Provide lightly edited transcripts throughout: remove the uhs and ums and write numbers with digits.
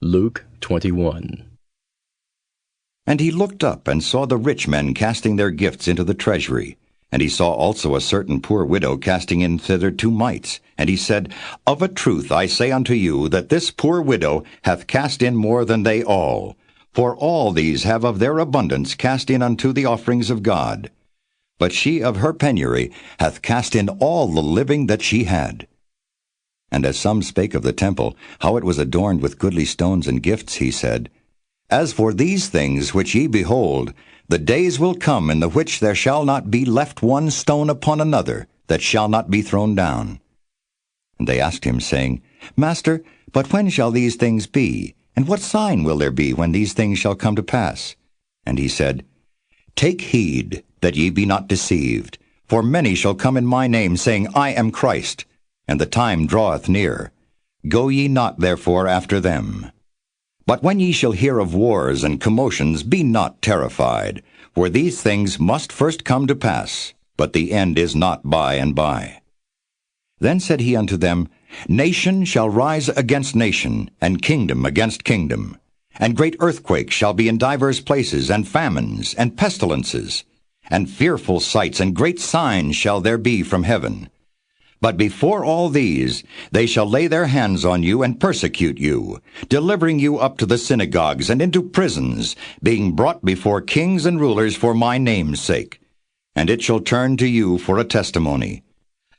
Luke 21. And he looked up and saw the rich men casting their gifts into the treasury. And he saw also a certain poor widow casting in thither 2 mites. And he said, Of a truth I say unto you, that this poor widow hath cast in more than they all. For all these have of their abundance cast in unto the offerings of God. But she of her penury hath cast in all the living that she had. And as some spake of the temple, how it was adorned with goodly stones and gifts, he said, As for these things which ye behold, the days will come in the which there shall not be left one stone upon another, that shall not be thrown down. And they asked him, saying, Master, but when shall these things be? And what sign will there be when these things shall come to pass? And he said, Take heed that ye be not deceived. For many shall come in my name, saying, I am Christ, and the time draweth near. Go ye not therefore after them. But when ye shall hear of wars and commotions, be not terrified. For these things must first come to pass, but the end is not by and by. Then said he unto them, Nation shall rise against nation, and kingdom against kingdom. And great earthquakes shall be in divers places, and famines, and pestilences. And fearful sights and great signs shall there be from heaven. But before all these, they shall lay their hands on you and persecute you, delivering you up to the synagogues and into prisons, being brought before kings and rulers for my name's sake. And it shall turn to you for a testimony.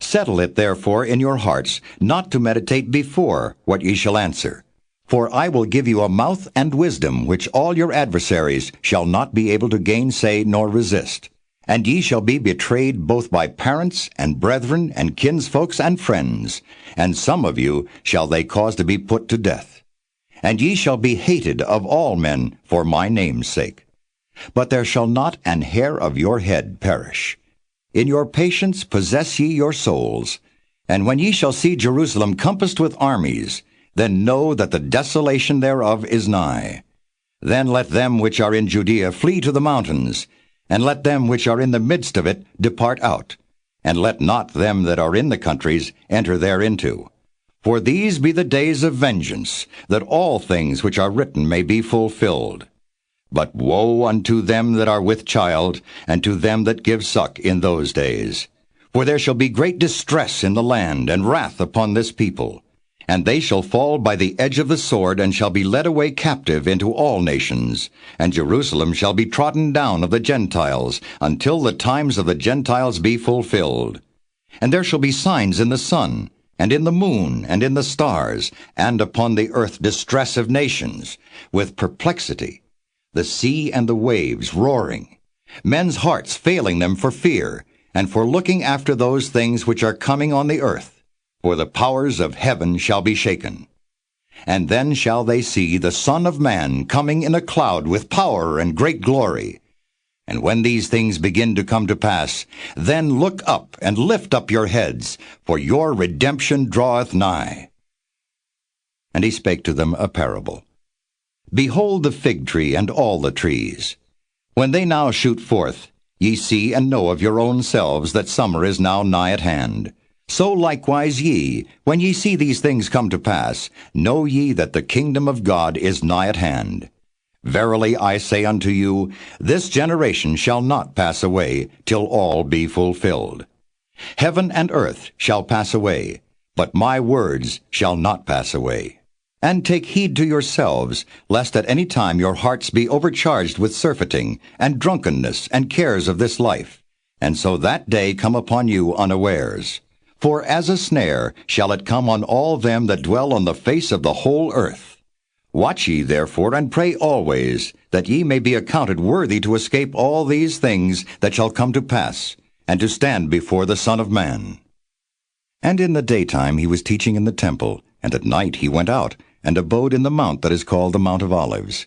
Settle it therefore in your hearts, not to meditate before what ye shall answer. For I will give you a mouth and wisdom, which all your adversaries shall not be able to gainsay nor resist. And ye shall be betrayed both by parents and brethren and kinsfolks and friends, and some of you shall they cause to be put to death. And ye shall be hated of all men for my name's sake. But there shall not an hair of your head perish. In your patience possess ye your souls. And when ye shall see Jerusalem compassed with armies, then know that the desolation thereof is nigh. Then let them which are in Judea flee to the mountains, and let them which are in the midst of it depart out, and let not them that are in the countries enter thereinto. For these be the days of vengeance, that all things which are written may be fulfilled. But woe unto them that are with child, and to them that give suck in those days. For there shall be great distress in the land, and wrath upon this people. And they shall fall by the edge of the sword, and shall be led away captive into all nations. And Jerusalem shall be trodden down of the Gentiles, until the times of the Gentiles be fulfilled. And there shall be signs in the sun, and in the moon, and in the stars, and upon the earth distress of nations, with perplexity, the sea and the waves roaring, men's hearts failing them for fear, and for looking after those things which are coming on the earth. For the powers of heaven shall be shaken. And then shall they see the Son of Man coming in a cloud with power and great glory. And when these things begin to come to pass, then look up and lift up your heads, for your redemption draweth nigh. And he spake to them a parable. Behold the fig tree and all the trees. When they now shoot forth, ye see and know of your own selves that summer is now nigh at hand. So likewise ye, when ye see these things come to pass, know ye that the kingdom of God is nigh at hand. Verily I say unto you, this generation shall not pass away, till all be fulfilled. Heaven and earth shall pass away, but my words shall not pass away. And take heed to yourselves, lest at any time your hearts be overcharged with surfeiting, and drunkenness, and cares of this life, and so that day come upon you unawares. For as a snare shall it come on all them that dwell on the face of the whole earth. Watch ye therefore, and pray always, that ye may be accounted worthy to escape all these things that shall come to pass, and to stand before the Son of Man. And in the daytime he was teaching in the temple, and at night he went out, and abode in the mount that is called the Mount of Olives.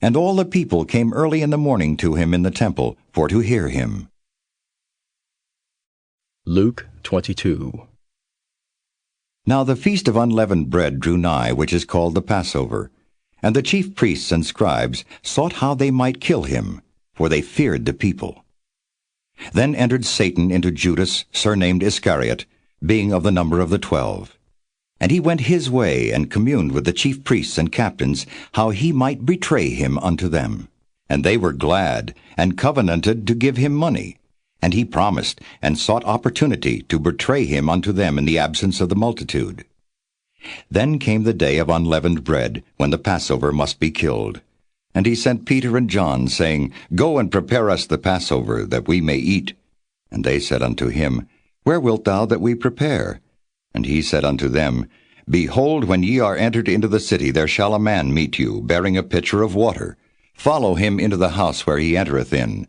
And all the people came early in the morning to him in the temple, for to hear him. Luke 22. Now the feast of unleavened bread drew nigh, which is called the Passover. And the chief priests and scribes sought how they might kill him, for they feared the people. Then entered Satan into Judas, surnamed Iscariot, being of the number of the 12. And he went his way, and communed with the chief priests and captains, how he might betray him unto them. And they were glad, and covenanted to give him money. And he promised, and sought opportunity to betray him unto them in the absence of the multitude. Then came the day of unleavened bread, when the Passover must be killed. And he sent Peter and John, saying, Go and prepare us the Passover, that we may eat. And they said unto him, Where wilt thou that we prepare? And he said unto them, Behold, when ye are entered into the city, there shall a man meet you, bearing a pitcher of water. Follow him into the house where he entereth in.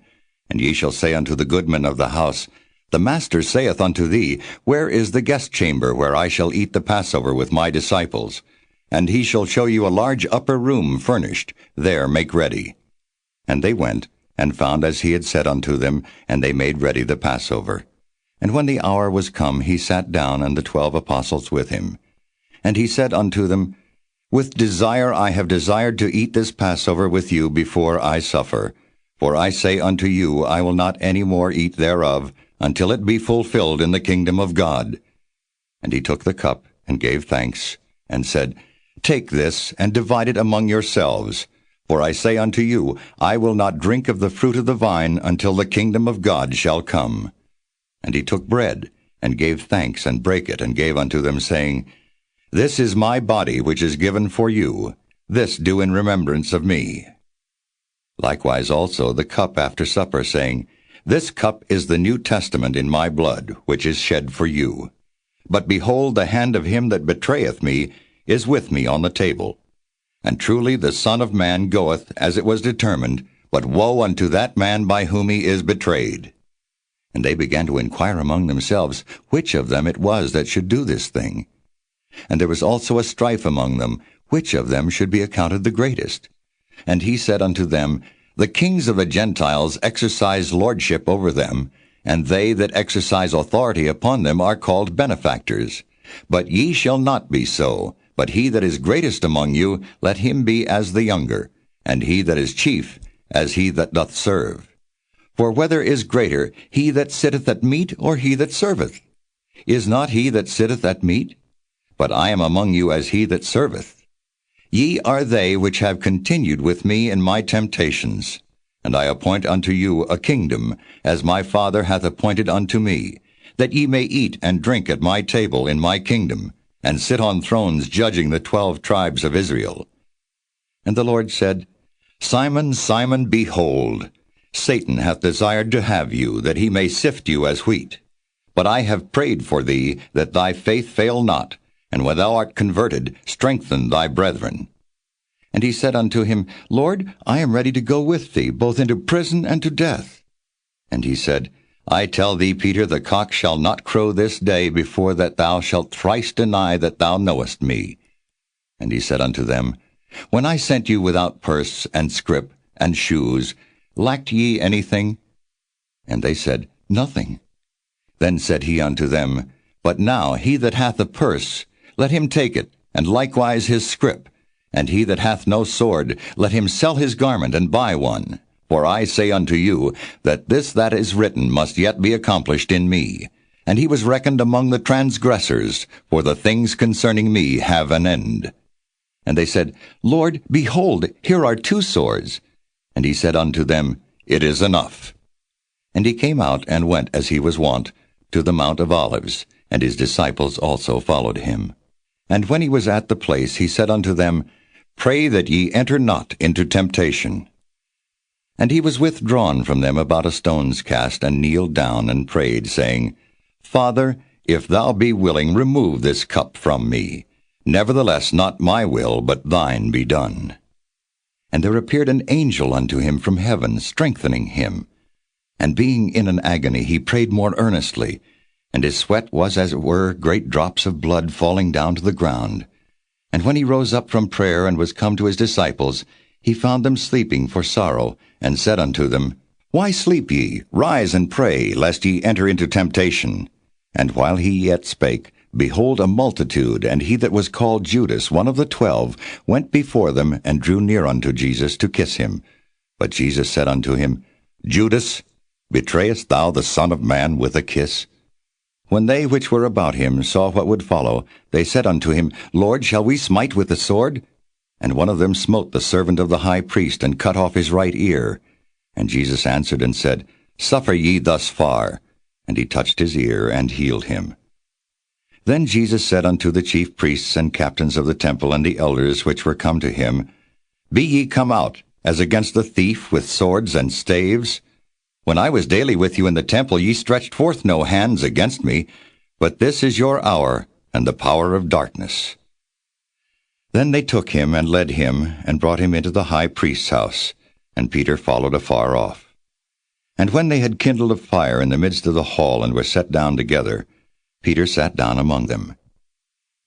And ye shall say unto the goodman of the house, The master saith unto thee, Where is the guest chamber where I shall eat the Passover with my disciples? And he shall show you a large upper room furnished. There make ready. And they went, and found as he had said unto them, and they made ready the Passover. And when the hour was come, he sat down, and the 12 apostles with him. And he said unto them, With desire I have desired to eat this Passover with you before I suffer. For I say unto you, I will not any more eat thereof, until it be fulfilled in the kingdom of God. And he took the cup, and gave thanks, and said, Take this, and divide it among yourselves. For I say unto you, I will not drink of the fruit of the vine until the kingdom of God shall come. And he took bread, and gave thanks, and brake it, and gave unto them, saying, This is my body which is given for you. This do in remembrance of me. Likewise also the cup after supper, saying, This cup is the New Testament in my blood, which is shed for you. But behold, the hand of him that betrayeth me is with me on the table. And truly the Son of Man goeth, as it was determined, but woe unto that man by whom he is betrayed. And they began to inquire among themselves which of them it was that should do this thing. And there was also a strife among them, which of them should be accounted the greatest. And he said unto them, The kings of the Gentiles exercise lordship over them, and they that exercise authority upon them are called benefactors. But ye shall not be so, but he that is greatest among you, let him be as the younger, and he that is chief, as he that doth serve. For whether is greater, he that sitteth at meat, or he that serveth? Is not he that sitteth at meat? But I am among you as he that serveth. Ye are they which have continued with me in my temptations. And I appoint unto you a kingdom, as my Father hath appointed unto me, that ye may eat and drink at my table in my kingdom, and sit on thrones judging the 12 tribes of Israel. And the Lord said, Simon, Simon, behold, Satan hath desired to have you, that he may sift you as wheat. But I have prayed for thee, that thy faith fail not, and when thou art converted, strengthen thy brethren. And he said unto him, Lord, I am ready to go with thee, both into prison and to death. And he said, I tell thee, Peter, the cock shall not crow this day before that thou shalt thrice deny that thou knowest me. And he said unto them, When I sent you without purse and scrip and shoes, lacked ye anything? And they said, Nothing. Then said he unto them, But now he that hath a purse, let him take it, and likewise his scrip. And he that hath no sword, let him sell his garment and buy one. For I say unto you, that this that is written must yet be accomplished in me. And he was reckoned among the transgressors, for the things concerning me have an end. And they said, Lord, behold, here are 2 swords. And he said unto them, It is enough. And he came out and went as he was wont, to the Mount of Olives, and his disciples also followed him. And when he was at the place, he said unto them, Pray that ye enter not into temptation. And he was withdrawn from them about a stone's cast, and kneeled down and prayed, saying, Father, if thou be willing, remove this cup from me. Nevertheless, not my will, but thine be done. And there appeared an angel unto him from heaven, strengthening him. And being in an agony, he prayed more earnestly, and his sweat was as it were great drops of blood falling down to the ground. And when he rose up from prayer and was come to his disciples, he found them sleeping for sorrow, and said unto them, Why sleep ye? Rise and pray, lest ye enter into temptation. And while he yet spake, behold, a multitude, and he that was called Judas, one of the 12, went before them, and drew near unto Jesus to kiss him. But Jesus said unto him, Judas, betrayest thou the Son of Man with a kiss? When they which were about him saw what would follow, they said unto him, Lord, shall we smite with the sword? And one of them smote the servant of the high priest, and cut off his right ear. And Jesus answered and said, Suffer ye thus far. And he touched his ear, and healed him. Then Jesus said unto the chief priests and captains of the temple and the elders which were come to him, Be ye come out, as against the thief, with swords and staves? When I was daily with you in the temple, ye stretched forth no hands against me, but this is your hour, and the power of darkness. Then they took him, and led him, and brought him into the high priest's house, and Peter followed afar off. And when they had kindled a fire in the midst of the hall, and were set down together, Peter sat down among them.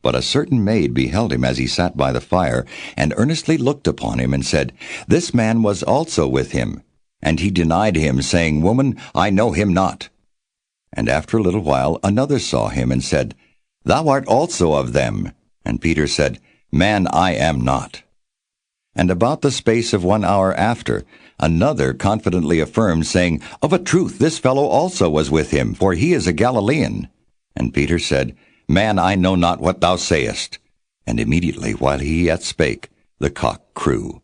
But a certain maid beheld him as he sat by the fire, and earnestly looked upon him, and said, This man was also with him. And he denied him, saying, Woman, I know him not. And after a little while another saw him, and said, Thou art also of them. And Peter said, Man, I am not. And about the space of 1 hour after, another confidently affirmed, saying, Of a truth this fellow also was with him, for he is a Galilean. And Peter said, Man, I know not what thou sayest. And immediately, while he yet spake, the cock crew.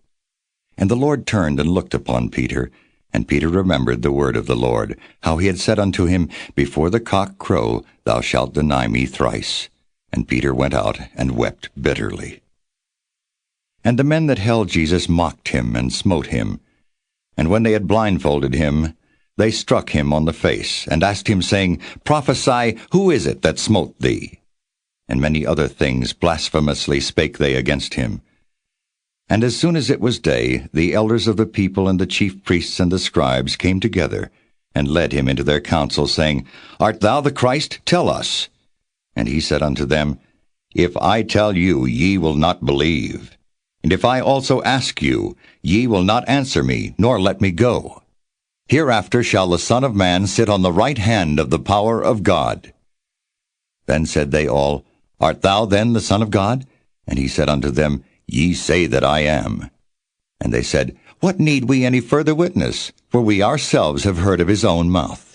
And the Lord turned and looked upon Peter, and Peter remembered the word of the Lord, how he had said unto him, Before the cock crow, thou shalt deny me thrice. And Peter went out and wept bitterly. And the men that held Jesus mocked him and smote him. And when they had blindfolded him, they struck him on the face, and asked him, saying, Prophesy, who is it that smote thee? And many other things blasphemously spake they against him. And as soon as it was day, the elders of the people and the chief priests and the scribes came together, and led him into their council, saying, Art thou the Christ? Tell us. And he said unto them, If I tell you, ye will not believe. And if I also ask you, ye will not answer me, nor let me go. Hereafter shall the Son of Man sit on the right hand of the power of God. Then said they all, Art thou then the Son of God? And he said unto them, Ye say that I am. And they said, What need we any further witness? For we ourselves have heard of his own mouth.